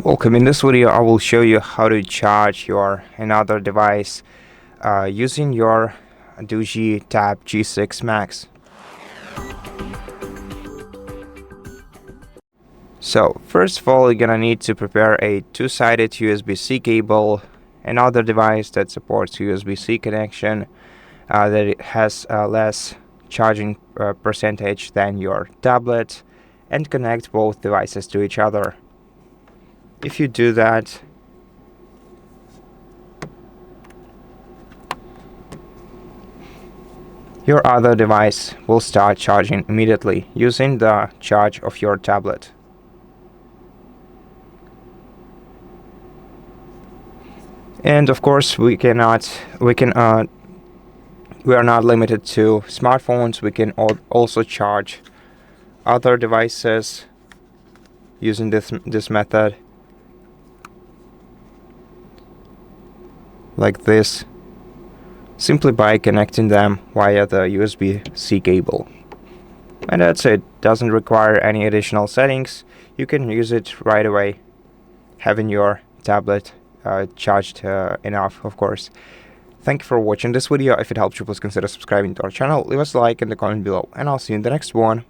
Welcome. In this video, I will show you how to charge your another device using your DOOGEE Tab G6 Max. So first of all, you're gonna need to prepare a two-sided USB-C cable, another device that supports USB-C connection, that it has less charging percentage than your tablet, and connect both devices to each other. If you do that, your other device will start charging immediately using the charge of your tablet. And of course, we are not limited to smartphones. We can also charge other devices using this method, like this, simply by connecting them via the USB-C cable. And that's it. Doesn't require any additional settings. You can use it right away, having your tablet charged enough, of course. Thank you for watching this video. If it helped you, please consider subscribing to our channel, leave us a like in the comment below, and I'll see you in the next one.